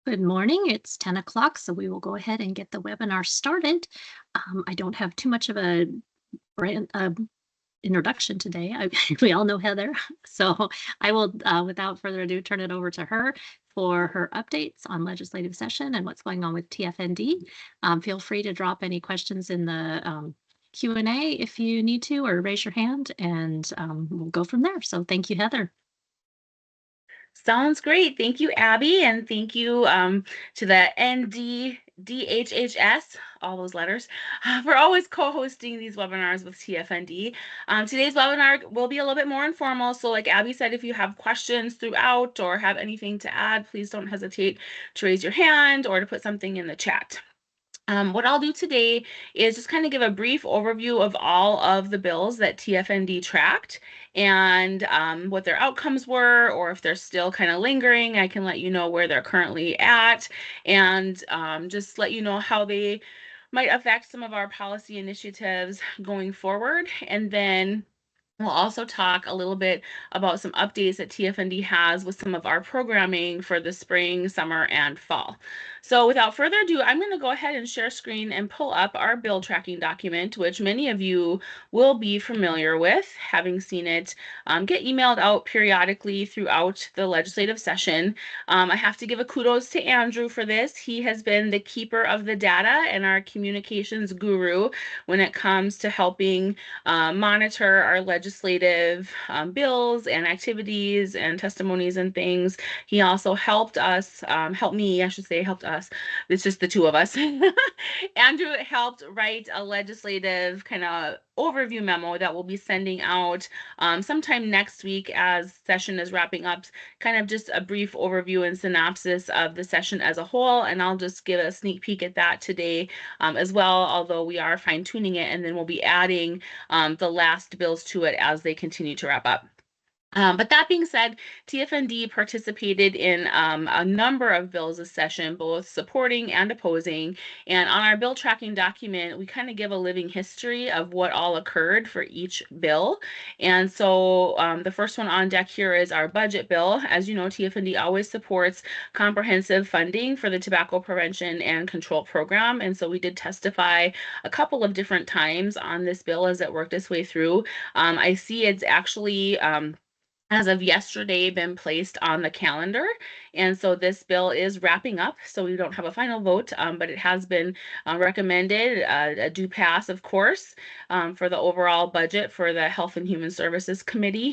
Good morning. It's 10 o'clock, so we will go ahead and get the webinar started. I don't have too much of a brand introduction today. We all know Heather, so I will, without further ado, turn it over to her for her updates on legislative session and what's going on with TFND. Feel free to drop any questions in the Q&A if you need to, or raise your hand, and we'll go from there. So thank you, Heather. Sounds great. Thank you, Abby, and thank you to the NDDHHS, all those letters, for always co-hosting these webinars with TFND. Today's webinar will be a little bit more informal, so like Abby said, if you have questions throughout or have anything to add, please don't hesitate to raise your hand or to put something in the chat. What I'll do today is just kind of give a brief overview of all of the bills that TFND tracked and what their outcomes were, or if they're still kind of lingering, I can let you know where they're currently at, and just let you know how they might affect some of our policy initiatives going forward. And then we'll also talk a little bit about some updates that TFND has with some of our programming for the spring, summer, and fall. So without further ado, I'm going to go ahead and share screen and pull up our bill tracking document, which many of you will be familiar with, having seen it get emailed out periodically throughout the legislative session. I have to give a kudos to Andrew for this. He has been the keeper of the data and our communications guru when it comes to helping monitor our legislative bills and activities and testimonies and things. He also helped us, helped me, I should say, helped us. It's just the two of us. Andrew helped write a legislative kind of overview memo that we'll be sending out sometime next week as session is wrapping up, kind of just a brief overview and synopsis of the session as a whole. And I'll just give a sneak peek at that today as well, although we are fine tuning it, and then we'll be adding the last bills to it as they continue to wrap up. But that being said, TFND participated in a number of bills this session, both supporting and opposing. And on our bill tracking document, we kind of give a living history of what all occurred for each bill. And so the first one on deck here is our budget bill. As you know, TFND always supports comprehensive funding for the Tobacco Prevention and Control Program. And so we did testify a couple of different times on this bill as it worked its way through. I see it's actually as of yesterday been placed on the calendar. And so this bill is wrapping up, so we don't have a final vote, but it has been recommended, a due pass, of course, for the overall budget for the Health and Human Services Committee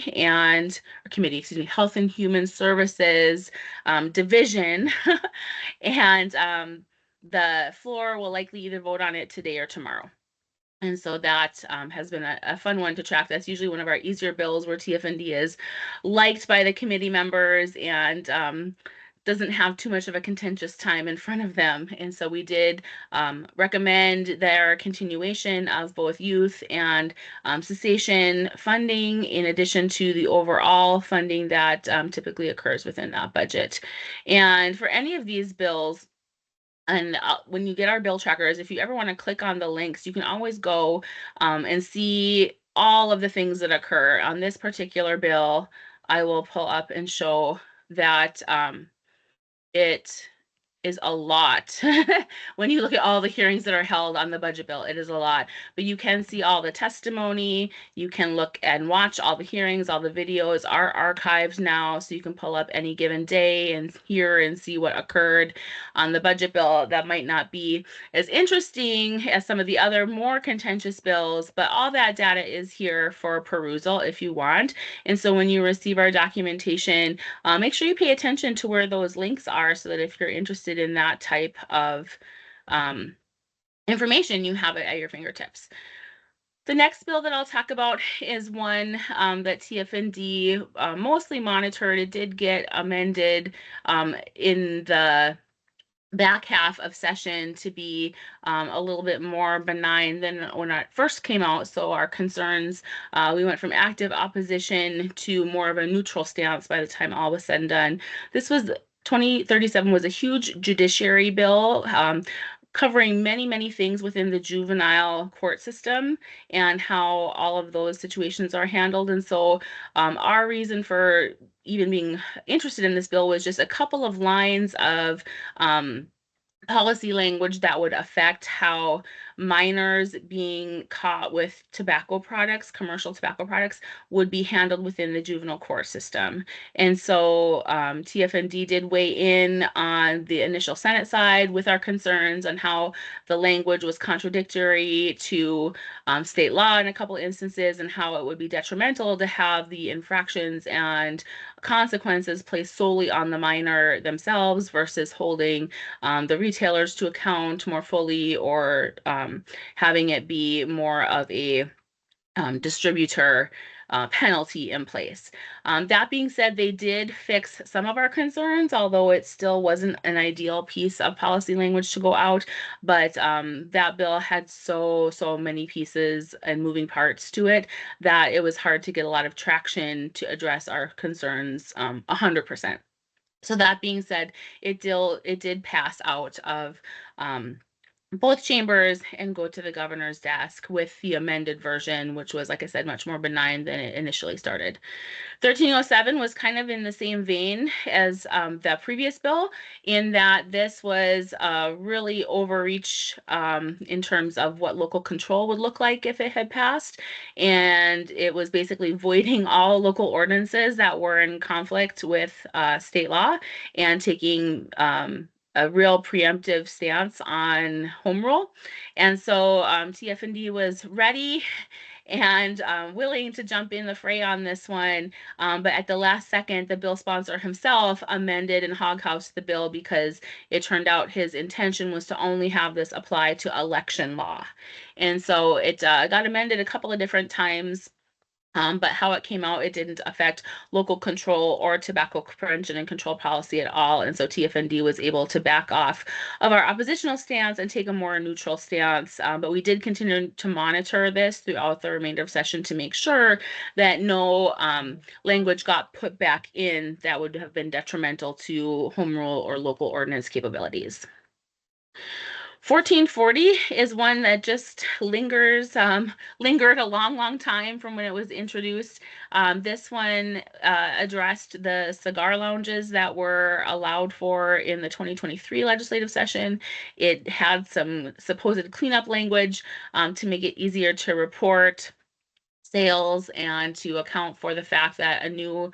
Health and Human Services Division. And the floor will likely either vote on it today or tomorrow. And so that has been a fun one to track. That's usually one of our easier bills where TFND is liked by the committee members and doesn't have too much of a contentious time in front of them. And so we did recommend their continuation of both youth and cessation funding, in addition to the overall funding that typically occurs within that budget. And for any of these bills, and when you get our bill trackers, if you ever want to click on the links, you can always go and see all of the things that occur. On this particular bill, I will pull up and show that it is a lot. When you look at all the hearings that are held on the budget bill, it is a lot. But you can see all the testimony. You can look and watch all the hearings. All the videos are archived now, so you can pull up any given day and hear and see what occurred on the budget bill. That might not be as interesting as some of the other more contentious bills, but all that data is here for perusal if you want. And so when you receive our documentation, make sure you pay attention to where those links are, so that if you're interested in that type of information, you have it at your fingertips. The next bill that I'll talk about is one that TFND mostly monitored. It did get amended in the back half of session to be a little bit more benign than when it first came out. So our concerns, we went from active opposition to more of a neutral stance by the time all was said and done. This was 2037 was a huge judiciary bill covering many, many things within the juvenile court system and how all of those situations are handled. And so our reason for even being interested in this bill was just a couple of lines of policy language that would affect how minors being caught with tobacco products, commercial tobacco products, would be handled within the juvenile court system. And so TFND did weigh in on the initial Senate side with our concerns on how the language was contradictory to state law in a couple instances, and how it would be detrimental to have the infractions and consequences placed solely on the minor themselves versus holding the retailers to account more fully, or having it be more of a distributor penalty in place. That being said, they did fix some of our concerns, although it still wasn't an ideal piece of policy language to go out. But that bill had so many pieces and moving parts to it that it was hard to get a lot of traction to address our concerns 100%. So that being said, it did pass out of both chambers and go to the governor's desk with the amended version, which was, like I said, much more benign than it initially started. 1307 was kind of in the same vein as the previous bill, in that this was really overreach in terms of what local control would look like if it had passed. And it was basically voiding all local ordinances that were in conflict with state law, and taking a real preemptive stance on home rule. And so TFND was ready and willing to jump in the fray on this one. But at the last second, the bill sponsor himself amended and hoghoused the bill, because it turned out his intention was to only have this apply to election law. And so it got amended a couple of different times. But how it came out, it didn't affect local control or tobacco prevention and control policy at all. And so TFND was able to back off of our oppositional stance and take a more neutral stance. But we did continue to monitor this throughout the remainder of session to make sure that no language got put back in that would have been detrimental to home rule or local ordinance capabilities. 1440 is one that just lingered a long time from when it was introduced. This one addressed the cigar lounges that were allowed for in the 2023 legislative session. It had some supposed cleanup language to make it easier to report sales, and to account for the fact that a new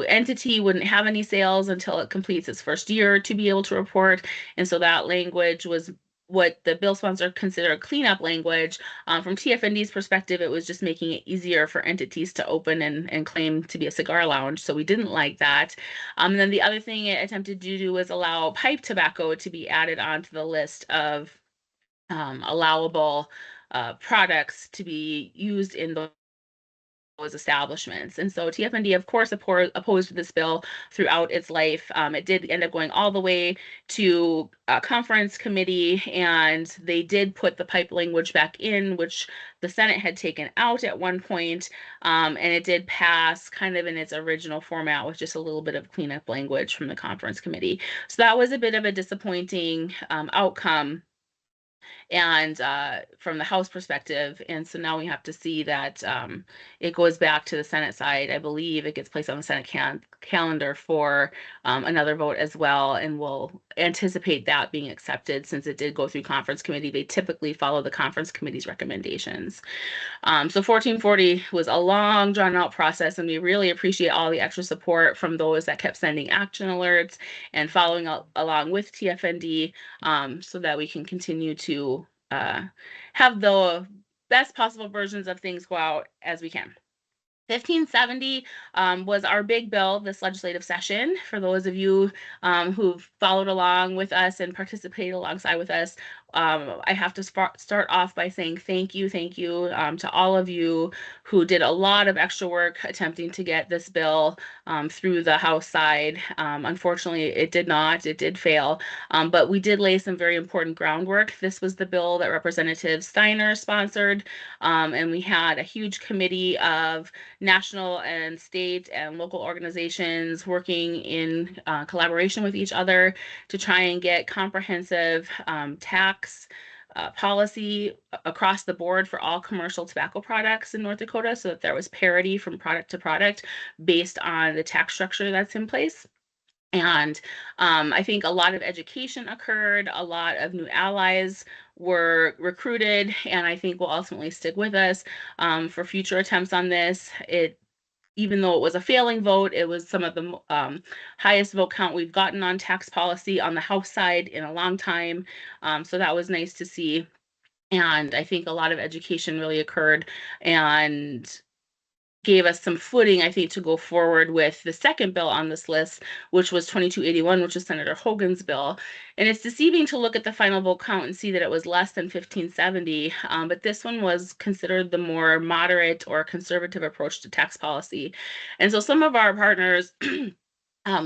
entity wouldn't have any sales until it completes its first year to be able to report. And so that language was what the bill sponsor considered cleanup language. From TFND's perspective, it was just making it easier for entities to open and claim to be a cigar lounge. So we didn't like that. And then the other thing it attempted to do was allow pipe tobacco to be added onto the list of allowable products to be used in those establishments. And so TFND, of course, opposed this bill throughout its life. It did end up going all the way to a conference committee, and they did put the pipe language back in, which the Senate had taken out at one point. And it did pass kind of in its original format with just a little bit of cleanup language from the conference committee. So that was a bit of a disappointing outcome, and from the House perspective. And so now we have to see that it goes back to the Senate side. I believe it gets placed on the Senate calendar for another vote as well, and we'll anticipate that being accepted since it did go through conference committee. They typically follow the conference committee's recommendations. So 1440 was a long, drawn out process, and we really appreciate all the extra support from those that kept sending action alerts and following along with TFND, so that we can continue to have the best possible versions of things go out as we can. 1570 was our big bill this legislative session. For those of you who've followed along with us and participated alongside with us, I have to start off by saying thank you to all of you who did a lot of extra work attempting to get this bill through the House side. Unfortunately, it did fail, but we did lay some very important groundwork. This was the bill that Representative Steiner sponsored, and we had a huge committee of national and state and local organizations working in collaboration with each other to try and get comprehensive tax policy across the board for all commercial tobacco products in North Dakota, so that there was parity from product to product based on the tax structure that's in place. And I think a lot of education occurred, a lot of new allies were recruited, and I think will ultimately stick with us for future attempts on this. Even though it was a failing vote, it was some of the highest vote count we've gotten on tax policy on the House side in a long time. So that was nice to see. And I think a lot of education really occurred and gave us some footing, I think, to go forward with the second bill on this list, which was 2281, which is Senator Hogan's bill. And it's deceiving to look at the final vote count and see that it was less than 1570, but this one was considered the more moderate or conservative approach to tax policy. And so some of our partners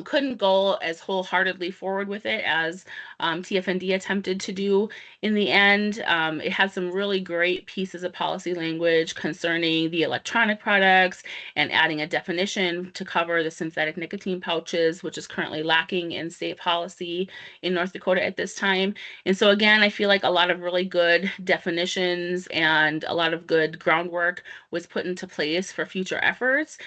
couldn't go as wholeheartedly forward with it as TFND attempted to do in the end. It had some really great pieces of policy language concerning the electronic products and adding a definition to cover the synthetic nicotine pouches, which is currently lacking in state policy in North Dakota at this time. And so again, I feel like a lot of really good definitions and a lot of good groundwork was put into place for future efforts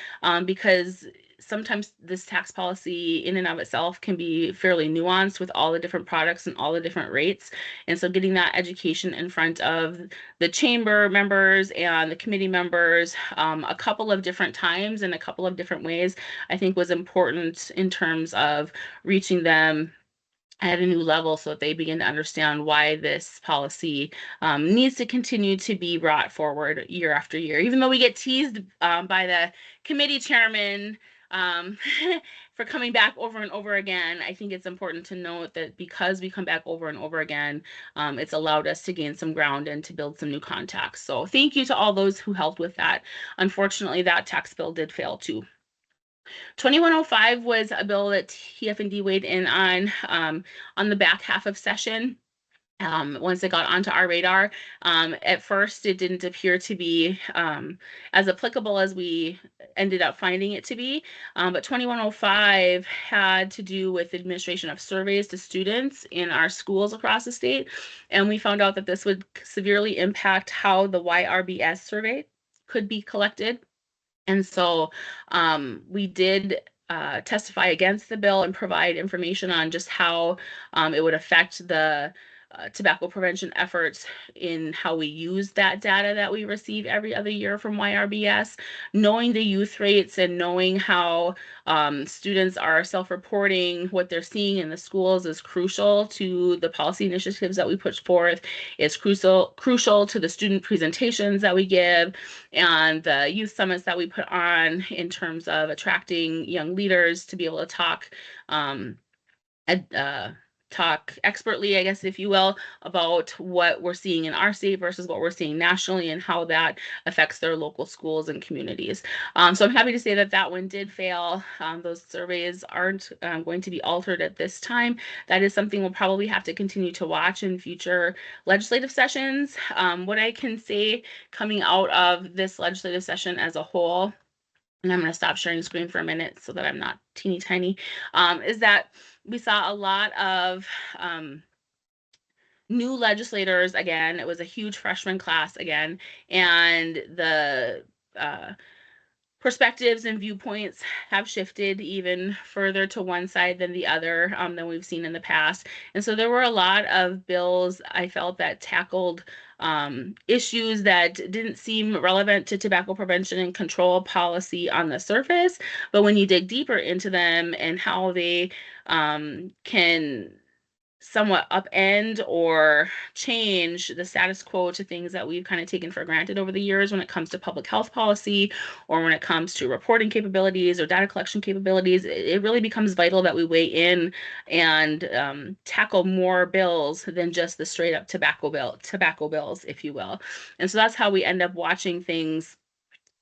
because sometimes this tax policy in and of itself can be fairly nuanced with all the different products and all the different rates. And so getting that education in front of the chamber members and the committee members a couple of different times in a couple of different ways, I think was important in terms of reaching them at a new level so that they begin to understand why this policy needs to continue to be brought forward year after year. Even though we get teased by the committee chairman for coming back over and over again, I think it's important to note that because we come back over and over again, it's allowed us to gain some ground and to build some new contacts. So thank you to all those who helped with that. Unfortunately, that tax bill did fail too. 2105 was a bill that TFND weighed in on the back half of session. Once it got onto our radar. At first, it didn't appear to be as applicable as we ended up finding it to be. But 2105 had to do with administration of surveys to students in our schools across the state. And we found out that this would severely impact how the YRBS survey could be collected. And so we did testify against the bill and provide information on just how it would affect the tobacco prevention efforts in how we use that data that we receive every other year from YRBS. Knowing the youth rates and knowing how students are self-reporting what they're seeing in the schools is crucial to the policy initiatives that we push forth. It's crucial to the student presentations that we give and the youth summits that we put on in terms of attracting young leaders to be able to talk expertly, I guess, if you will, about what we're seeing in our state versus what we're seeing nationally and how that affects their local schools and communities. So I'm happy to say that that one did fail. Those surveys aren't going to be altered at this time. That is something we'll probably have to continue to watch in future legislative sessions. What I can say coming out of this legislative session as a whole, and I'm going to stop sharing the screen for a minute so that I'm not teeny tiny, is that we saw a lot of new legislators again. It was a huge freshman class again, and the perspectives and viewpoints have shifted even further to one side than the other than we've seen in the past. And so there were a lot of bills I felt that tackled issues that didn't seem relevant to tobacco prevention and control policy on the surface, but when you dig deeper into them and how they can somewhat upend or change the status quo to things that we've kind of taken for granted over the years when it comes to public health policy or when it comes to reporting capabilities or data collection capabilities, it really becomes vital that we weigh in and tackle more bills than just the straight up tobacco bills, if you will. And so that's how we end up watching things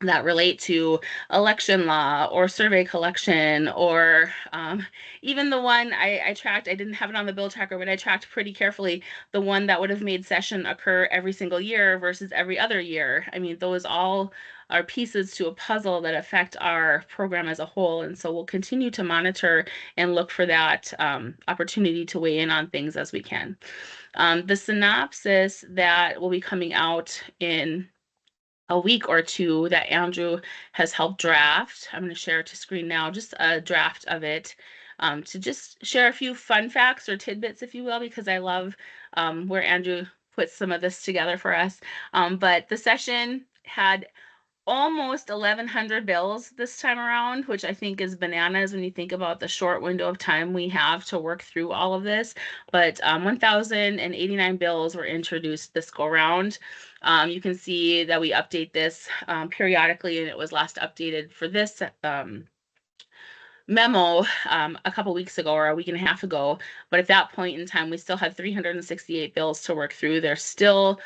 that relate to election law or survey collection or even the one I tracked. I didn't have it on the bill tracker, but I tracked pretty carefully the one that would have made session occur every single year versus every other year. I mean, those all are pieces to a puzzle that affect our program as a whole. And so we'll continue to monitor and look for that opportunity to weigh in on things as we can. The synopsis that will be coming out in a week or two that Andrew has helped draft. I'm going to share to screen now just a draft of it to just share a few fun facts or tidbits, if you will, because I love where Andrew puts some of this together for us. But the session had almost 1,100 bills this time around, which I think is bananas when you think about the short window of time we have to work through all of this. But 1,089 bills were introduced this go round. You can see that we update this periodically, and it was last updated for this memo a couple weeks ago or a week and a half ago. But at that point in time, we still had 368 bills to work through. There's still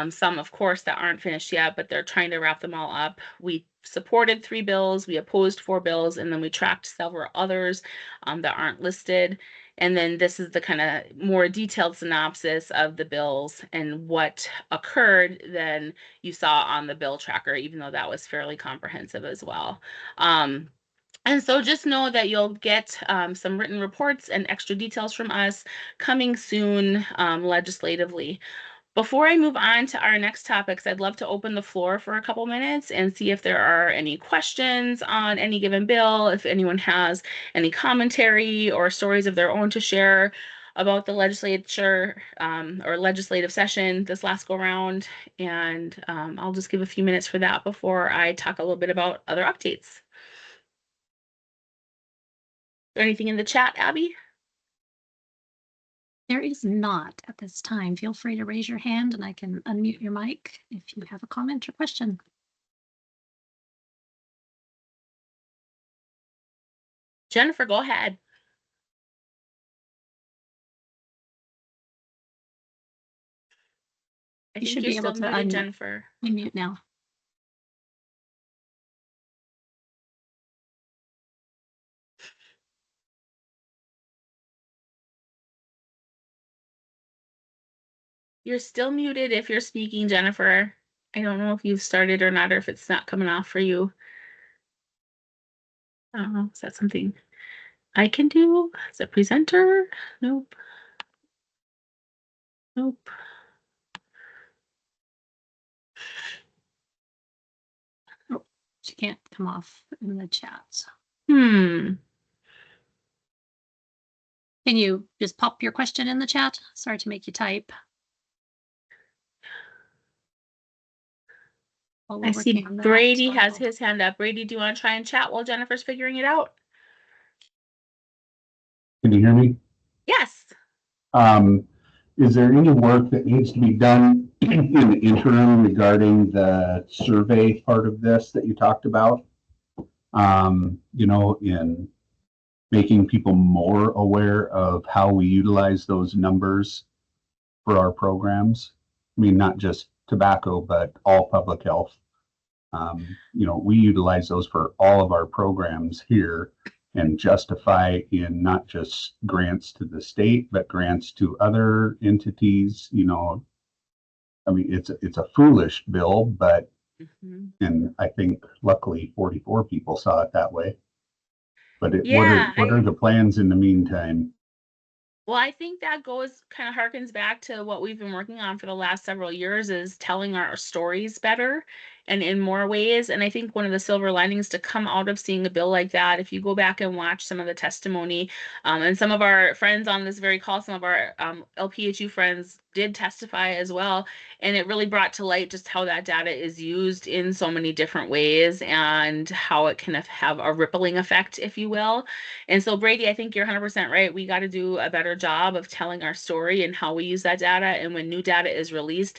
some, of course, that aren't finished yet, but they're trying to wrap them all up. We supported 3 bills, we opposed 4 bills, and then we tracked several others that aren't listed. And then this is the kind of more detailed synopsis of the bills and what occurred than you saw on the bill tracker, even though that was fairly comprehensive as well. And so just know that you'll get some written reports and extra details from us coming soon legislatively. Before I move on to our next topics, I'd love to open the floor for a couple minutes and see if there are any questions on any given bill, if anyone has any commentary or stories of their own to share about the legislature or legislative session this last go round. And I'll just give a few minutes for that before I talk a little bit about other updates. Anything in the chat, Abby? There is not at this time. Feel free to raise your hand and I can unmute your mic if you have a comment or question. Jennifer, go ahead. I You think should you're be able still to muted, Jennifer. unmute now. You're still muted if you're speaking, Jennifer. I don't know if you've started or not, or if it's not coming off for you. Is that something I can do as a presenter? Nope. Nope. Oh, she can't come off in the chat. Hmm. Can you just pop your question in the chat? Sorry to make you type. I see Brady has his hand up. Brady, do you want to try and chat while Jennifer's figuring it out? Can you hear me? Yes. Is there any work that needs to be done in the interim regarding the survey part of this that you talked about? In making people more aware of how we utilize those numbers for our programs. I mean, not just tobacco, but all public health. We utilize those for all of our programs here and justify in not just grants to the state, but grants to other entities. I mean, it's a foolish bill, but and I think luckily 44 people saw it that way. But what are the plans in the meantime? Well, I think that kind of harkens back to what we've been working on for the last several years, is telling our stories better and in more ways. And I think one of the silver linings to come out of seeing a bill like that, if you go back and watch some of the testimony, and some of our friends on this very call, some of our LPHU friends did testify as well. And it really brought to light just how that data is used in so many different ways and how it can have a rippling effect, if you will. And so, Brady, I think you're 100% right. We got to do a better job of telling our story and how we use that data. And when new data is released,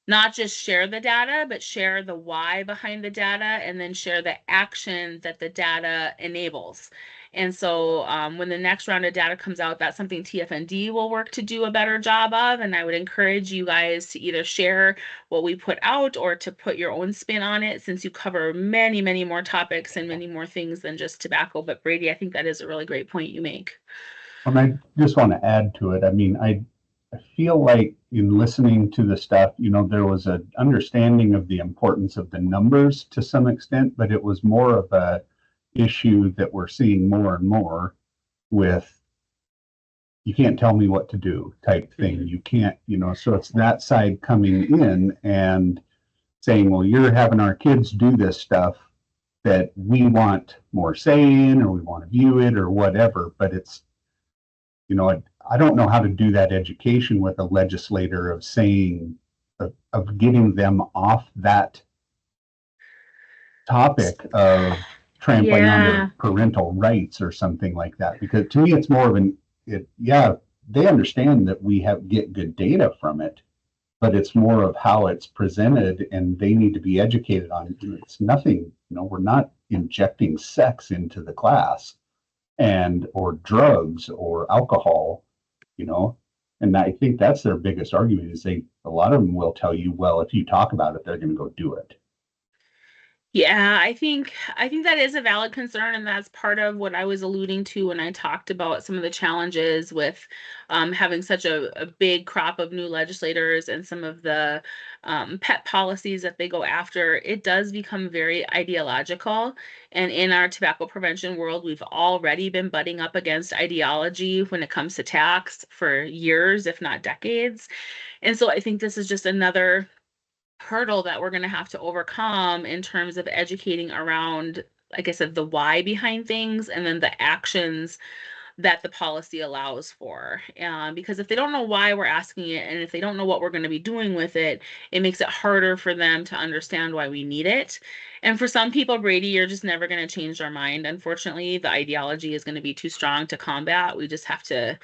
not just share the data, but share the why behind the data, and then share the action that the data enables. And so when the next round of data comes out, that's something TFND will work to do a better job of. And I would encourage you guys to either share what we put out or to put your own spin on it, since you cover many, many more topics and many more things than just tobacco. But Brady, I think that is a really great point you make. And I just want to add to it. I mean, I I feel like in listening to the stuff, there was an understanding of the importance of the numbers to some extent, but it was more of a issue that we're seeing more and more with you can't tell me what to do type thing. You can't, so it's that side coming in and saying, well, you're having our kids do this stuff that we want more say in, or we want to view it, or whatever. But it's, I don't know how to do that education with a legislator of saying, of getting them off that topic of trampling on Yeah. their parental rights or something like that. Because to me, it's more of yeah, they understand that we get good data from it, but it's more of how it's presented, and they need to be educated on it. It's nothing, we're not injecting sex into the class or drugs or alcohol, and I think that's their biggest argument is a lot of them will tell you, well, if you talk about it, they're going to go do it. Yeah, I think that is a valid concern, and that's part of what I was alluding to when I talked about some of the challenges with having such a big crop of new legislators and some of the pet policies that they go after. It does become very ideological, and in our tobacco prevention world, we've already been butting up against ideology when it comes to tax for years, if not decades. And so I think this is just another hurdle that we're going to have to overcome in terms of educating around, like I said, the why behind things and then the actions that the policy allows for. Because if they don't know why we're asking it and if they don't know what we're going to be doing with it, it makes it harder for them to understand why we need it. And for some people, Brady, you're just never going to change their mind. Unfortunately, the ideology is going to be too strong to combat. We just have to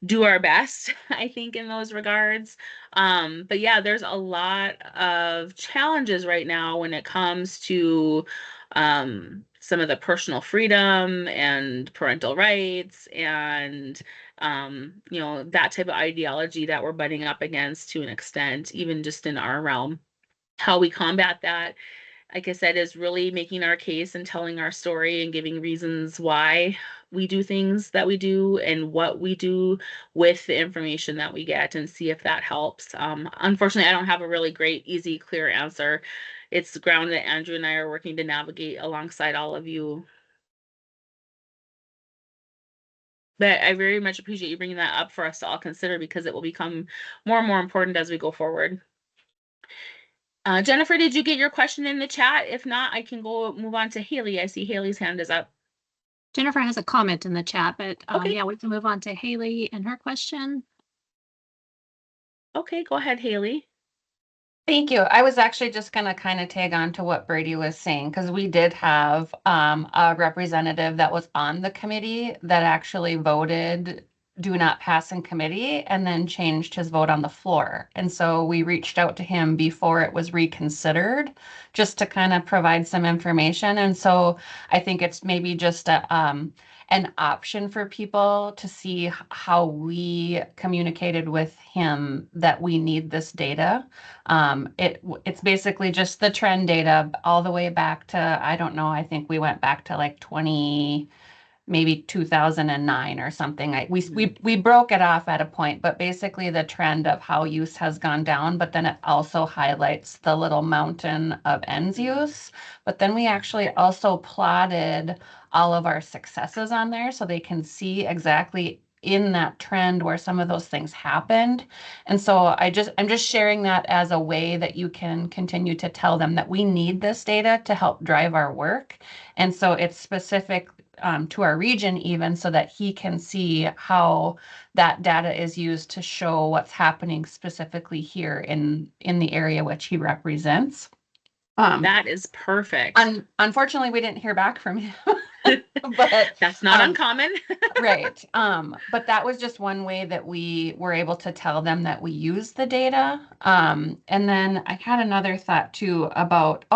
do our best, I think, in those regards. But yeah, there's a lot of challenges right now when it comes to some of the personal freedom and parental rights and that type of ideology that we're butting up against to an extent, even just in our realm. How we combat that, like I said, is really making our case and telling our story and giving reasons why we do things that we do and what we do with the information that we get and see if that helps. Unfortunately, I don't have a really great, easy, clear answer. It's the ground that Andrew and I are working to navigate alongside all of you. But I very much appreciate you bringing that up for us to all consider because it will become more and more important as we go forward. Jennifer, did you get your question in the chat? If not, I can go move on to Haley. I see Haley's hand is up. Jennifer has a comment in the chat, but Okay. yeah, we can move on to Haley and her question. Okay, go ahead, Haley. Thank you. I was actually just going to kind of tag on to what Brady was saying, because we did have a representative that was on the committee that actually voted do not pass in committee and then changed his vote on the floor. And so we reached out to him before it was reconsidered just to kind of provide some information. And so I think it's maybe just an option for people to see how we communicated with him that we need this data. It's basically just the trend data all the way back to, I don't know, I think we went back to like maybe 2009 or something. We broke it off at a point, but basically the trend of how use has gone down, but then it also highlights the little mountain of ends use. But then we actually also plotted all of our successes on there so they can see exactly in that trend where some of those things happened. And so I'm just sharing that as a way that you can continue to tell them that we need this data to help drive our work. And so it's specific to our region even, so that he can see how that data is used to show what's happening specifically here in the area which he represents. That is perfect. Unfortunately, we didn't hear back from him. But that's not uncommon. Right. But that was just one way that we were able to tell them that we use the data. And then I had another thought too about,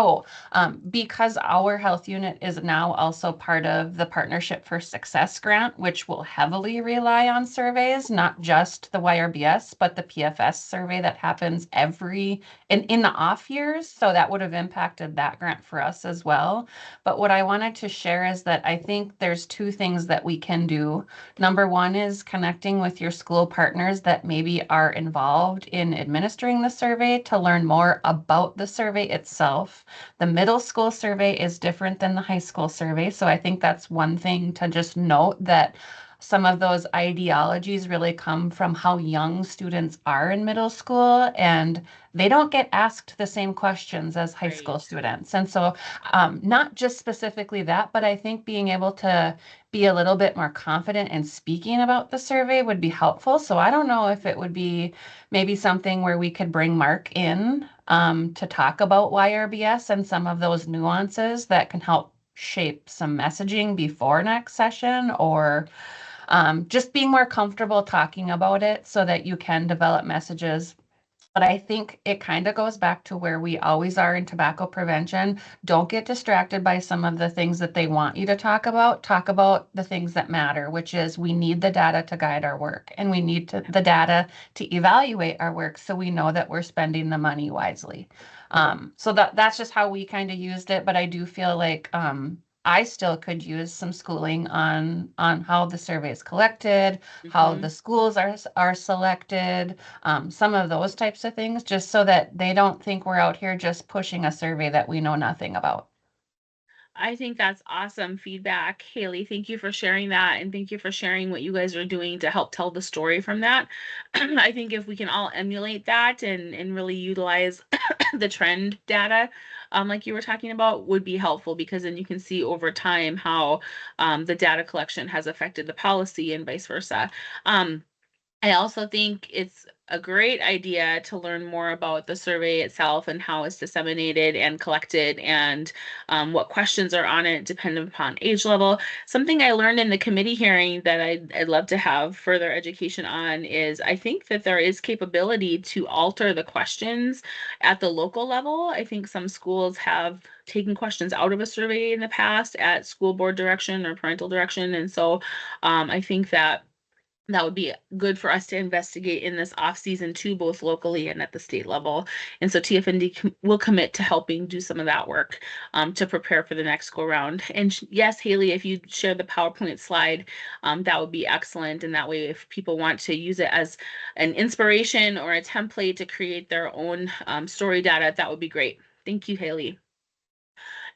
because our health unit is now also part of the Partnership for Success grant, which will heavily rely on surveys, not just the YRBS, but the PFS survey that happens in the off years. So that would have impacted that grant for us as well. But what I wanted to share is that but I think there's two things that we can do. Number one is connecting with your school partners that maybe are involved in administering the survey to learn more about the survey itself. The middle school survey is different than the high school survey, so I think that's one thing to just note, that some of those ideologies really come from how young students are in middle school, and they don't get asked the same questions as high school Right. students. And so not just specifically that, but I think being able to be a little bit more confident in speaking about the survey would be helpful. So I don't know if it would be maybe something where we could bring Mark in to talk about YRBS and some of those nuances that can help shape some messaging before next session, or just being more comfortable talking about it so that you can develop messages. But I think it kind of goes back to where we always are in tobacco prevention. Don't get distracted by some of the things that they want you to talk about. Talk about the things that matter, which is we need the data to guide our work, and we need the data to evaluate our work so we know that we're spending the money wisely. So that's just how we kind of used it. But I do feel like I still could use some schooling on how the survey is collected, how Mhm. the schools are selected, some of those types of things, just so that they don't think we're out here just pushing a survey that we know nothing about. I think that's awesome feedback, Haley. Thank you for sharing that, and thank you for sharing what you guys are doing to help tell the story from that. I think if we can all emulate that and really utilize the trend data, like you were talking about, would be helpful, because then you can see over time how the data collection has affected the policy and vice versa. I also think it's a great idea to learn more about the survey itself and how it's disseminated and collected, and what questions are on it depending upon age level. Something I learned in the committee hearing that I'd love to have further education on is I think that there is capability to alter the questions at the local level. I think some schools have taken questions out of a survey in the past at school board direction or parental direction. And so I think that would be good for us to investigate in this off season too, both locally and at the state level. And so TFND will commit to helping do some of that work to prepare for the next go round. And yes, Haley, if you share the PowerPoint slide, that would be excellent. And that way, if people want to use it as an inspiration or a template to create their own story data, that would be great. Thank you, Haley.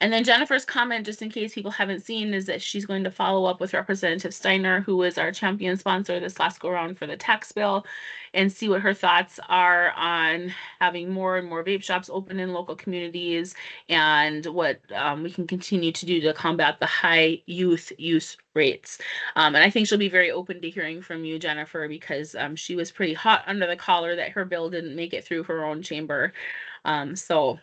And then Jennifer's comment, just in case people haven't seen, is that she's going to follow up with Representative Steiner, who was our champion sponsor this last go around for the tax bill, and see what her thoughts are on having more and more vape shops open in local communities, and what we can continue to do to combat the high youth use rates. And I think she'll be very open to hearing from you, Jennifer, because she was pretty hot under the collar that her bill didn't make it through her own chamber. So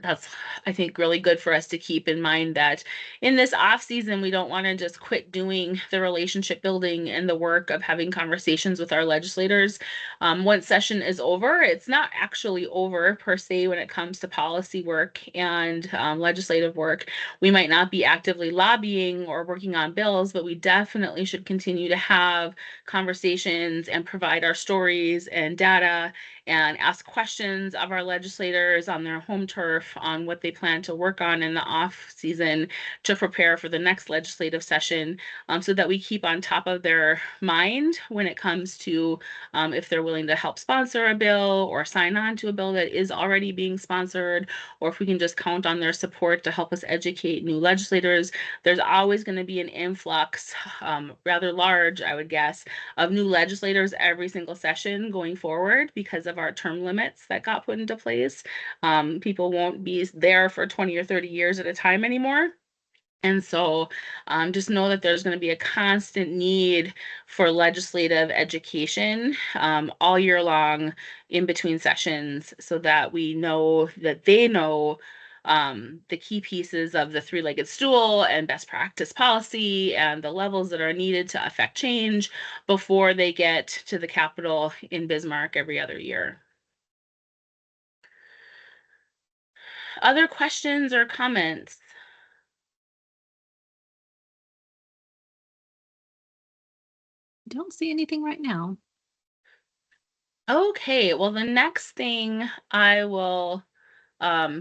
that's, I think, really good for us to keep in mind, that in this off season, we don't want to just quit doing the relationship building and the work of having conversations with our legislators. Once session is over, it's not actually over per se when it comes to policy work and legislative work. We might not be actively lobbying or working on bills, but we definitely should continue to have conversations and provide our stories and data and ask questions of our legislators on their home turf on what they plan to work on in the off season to prepare for the next legislative session, so that we keep on top of their mind when it comes to if they're willing to help sponsor a bill or sign on to a bill that is already being sponsored, or if we can just count on their support to help us educate new legislators. There's always going to be an influx, rather large, I would guess, of new legislators every single session going forward because of our term limits that got put into place. People won't be there for 20 or 30 years at a time anymore. And so just know that there's going to be a constant need for legislative education all year long in between sessions, so that we know that they know the key pieces of the three-legged stool and best practice policy and the levels that are needed to affect change before they get to the Capitol in Bismarck every other year. Other questions or comments? Don't see anything right now. Okay, well, the next thing I will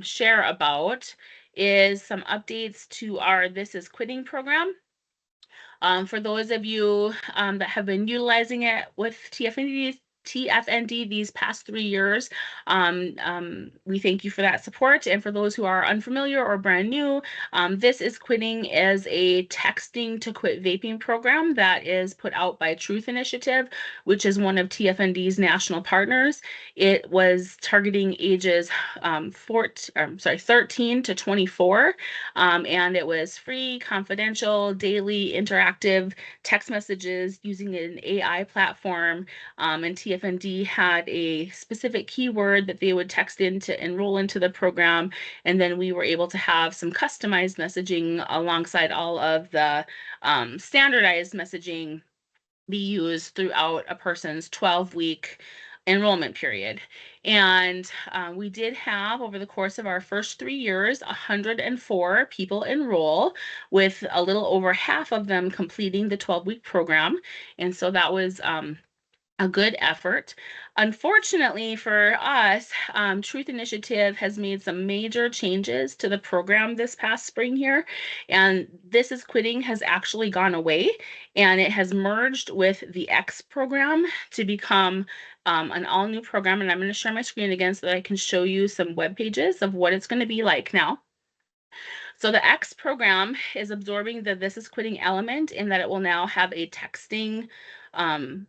share about is some updates to our This Is Quitting program. For those of you that have been utilizing it with TFND these past 3 years, we thank you for that support. And for those who are unfamiliar or brand new, This Is Quitting is a texting to quit vaping program that is put out by Truth Initiative, which is one of TFND's national partners. It was targeting ages 13 to 24, and it was free, confidential, daily, interactive text messages using an AI platform. And TFND had a specific keyword that they would text in to enroll into the program. And then we were able to have some customized messaging alongside all of the standardized messaging be used throughout a person's 12-week enrollment period. And we did have, over the course of our first 3 years, 104 people enroll, with a little over half of them completing the 12-week program. And so that was a good effort. Unfortunately for us, Truth Initiative has made some major changes to the program this past spring here, and This Is Quitting has actually gone away, and it has merged with the X program to become an all-new program. And I'm going to share my screen again so that I can show you some web pages of what it's going to be like now. So the X program is absorbing the This Is Quitting element in that it will now have a texting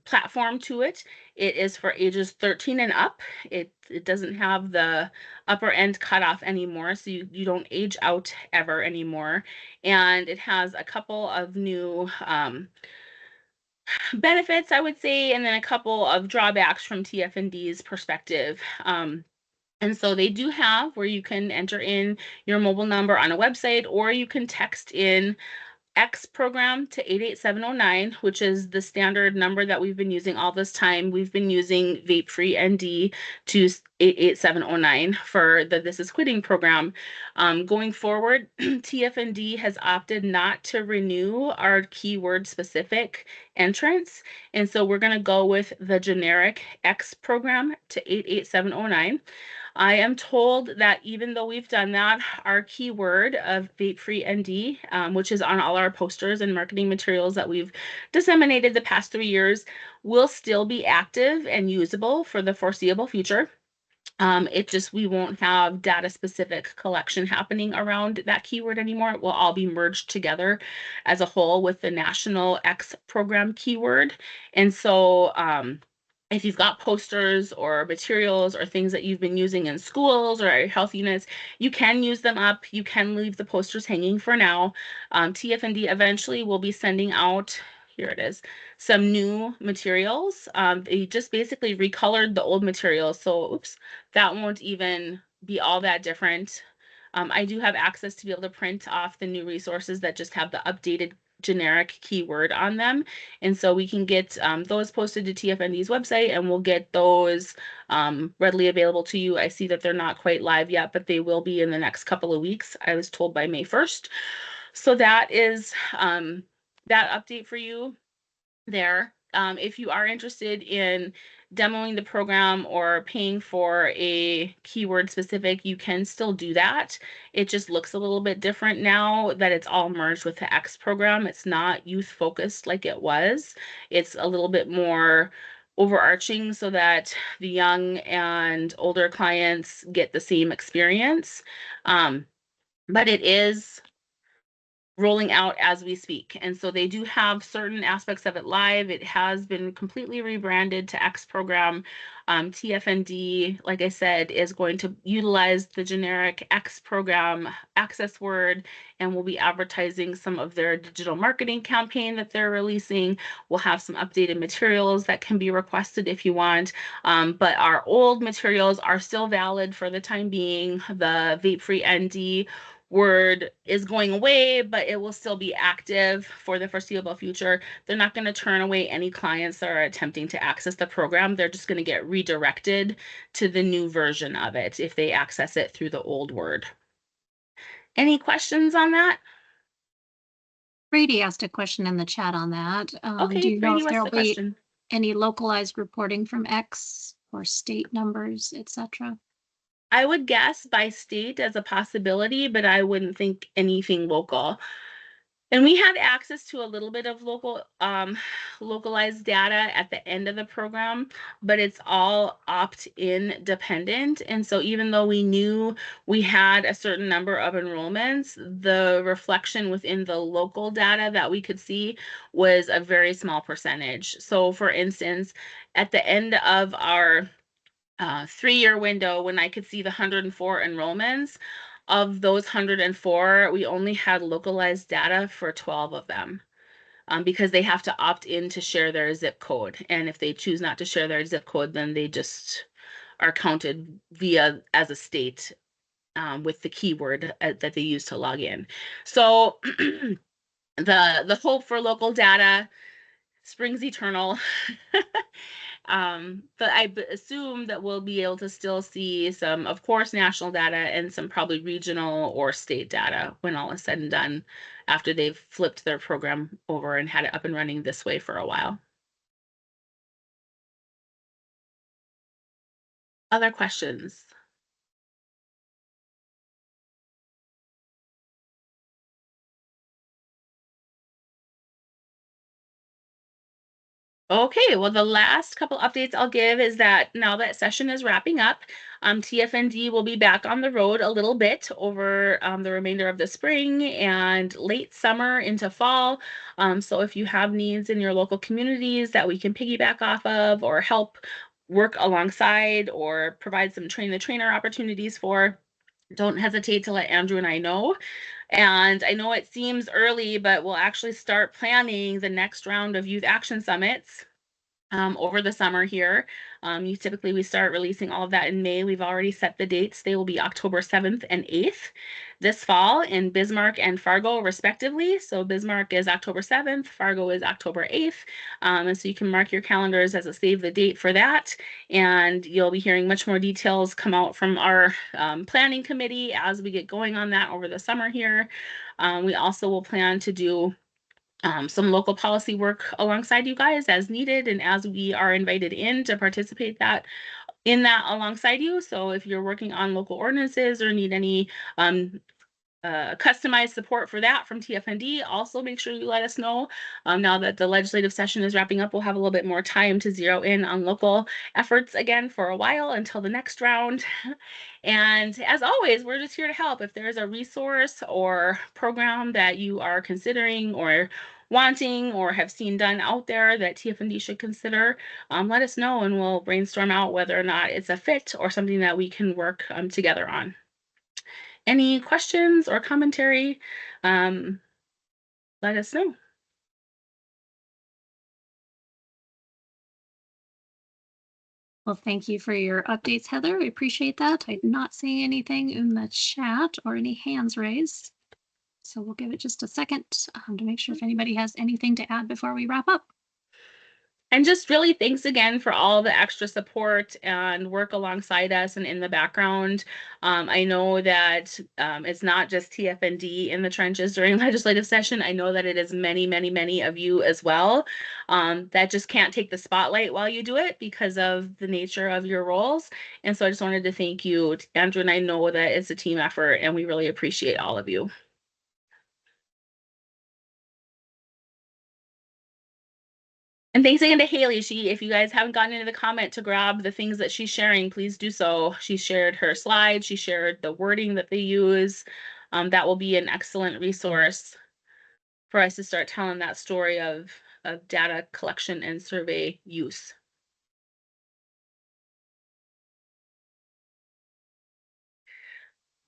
platform to it. It is for ages 13 and up. It doesn't have the upper end cutoff anymore, so you don't age out ever anymore. And it has a couple of new benefits, I would say, and then a couple of drawbacks from TFND's perspective. And so they do have where you can enter in your mobile number on a website, or you can text in X program to 88709, which is the standard number that we've been using all this time. We've been using Vape Free ND to 88709 for the This Is Quitting program. Going forward, TFND has opted not to renew our keyword specific entrance. And so we're going to go with the generic X program to 88709. I am told that even though we've done that, our keyword of Vape Free ND, which is on all our posters and marketing materials that we've disseminated the past 3 years, will still be active and usable for the foreseeable future. We won't have data specific collection happening around that keyword anymore. It will all be merged together as a whole with the national X program keyword. And so, if you've got posters or materials or things that you've been using in schools or at health units, you can use them up. You can leave the posters hanging for now. TFND eventually will be sending out, here it is, some new materials. They just basically recolored the old materials. So, oops, that won't even be all that different. I do have access to be able to print off the new resources that just have the updated generic keyword on them. And so we can get those posted to TFND's website, and we'll get those readily available to you. I see that they're not quite live yet, but they will be in the next couple of weeks. I was told by May 1st. So that is that update for you there. If you are interested in demoing the program or paying for a keyword specific, you can still do that. It just looks a little bit different now that it's all merged with the X program. It's not youth focused like it was. It's a little bit more overarching so that the young and older clients get the same experience. But it is rolling out as we speak. And so they do have certain aspects of it live. It has been completely rebranded to X program. TFND, like I said, is going to utilize the generic X program access word, and will be advertising some of their digital marketing campaign that they're releasing. We'll have some updated materials that can be requested if you want. But our old materials are still valid for the time being. The Vape Free ND word is going away, but it will still be active for the foreseeable future. They're not going to turn away any clients that are attempting to access the program. They're just going to get redirected to the new version of it if they access it through the old word. Any questions on that? Brady asked a question in the chat on that. Okay, Do you know Brady, if what's there'll the be question? any localized reporting from X or state numbers, etc.? I would guess by state as a possibility, but I wouldn't think anything local. And we have access to a little bit of localized data at the end of the program, but it's all opt-in dependent. And so even though we knew we had a certain number of enrollments, the reflection within the local data that we could see was a very small percentage. So for instance, at the end of our 3-year window, when I could see the 104 enrollments, of those 104, we only had localized data for 12 of them, because they have to opt in to share their zip code. And if they choose not to share their zip code, then they just are counted via as a state, with the keyword that they use to log in. So the hope for local data springs eternal. But I assume that we'll be able to still see some, of course, national data and some probably regional or state data when all is said and done, after they've flipped their program over and had it up and running this way for a while. Other questions? Okay, well, the last couple updates I'll give is that now that session is wrapping up, TFND will be back on the road a little bit over the remainder of the spring and late summer into fall. So if you have needs in your local communities that we can piggyback off of or help work alongside or provide some train the trainer opportunities for, don't hesitate to let Andrew and I know. And I know it seems early, but we'll actually start planning the next round of youth action summits over the summer here. We start releasing all of that in May. We've already set the dates. They will be October 7th and 8th this fall in Bismarck and Fargo, respectively. So Bismarck is October 7th, Fargo is October 8th. And so you can mark your calendars as a save the date for that. And you'll be hearing much more details come out from our planning committee as we get going on that over the summer here. We also will plan to do some local policy work alongside you guys as needed and as we are invited in to participate in that alongside you. So if you're working on local ordinances or need any customized support for that from TFND, also make sure you let us know. Now that the legislative session is wrapping up, we'll have a little bit more time to zero in on local efforts again for a while until the next round. And as always, we're just here to help. If there's a resource or program that you are considering or wanting or have seen done out there that TFND should consider, let us know and we'll brainstorm out whether or not it's a fit or something that we can work together on. Any questions or commentary? Let us know. Well, thank you for your updates, Heather. We appreciate that. I'm not seeing anything in the chat or any hands raised. So we'll give it just a second to make sure if anybody has anything to add before we wrap up. And just really thanks again for all the extra support and work alongside us and in the background. I know that it's not just TFND in the trenches during legislative session. I know that it is many, many, many of you as well that just can't take the spotlight while you do it because of the nature of your roles. And so I just wanted to thank you, Andrew, and I know that it's a team effort and we really appreciate all of you. And thanks again to Haley. If you guys haven't gotten into the comment to grab the things that she's sharing, please do so. She shared her slides. She shared the wording that they use. That will be an excellent resource for us to start telling that story of data collection and survey use.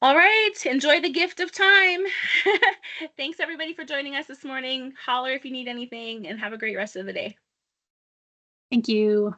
All right, enjoy the gift of time. Thanks everybody for joining us this morning. Holler if you need anything and have a great rest of the day. Thank you.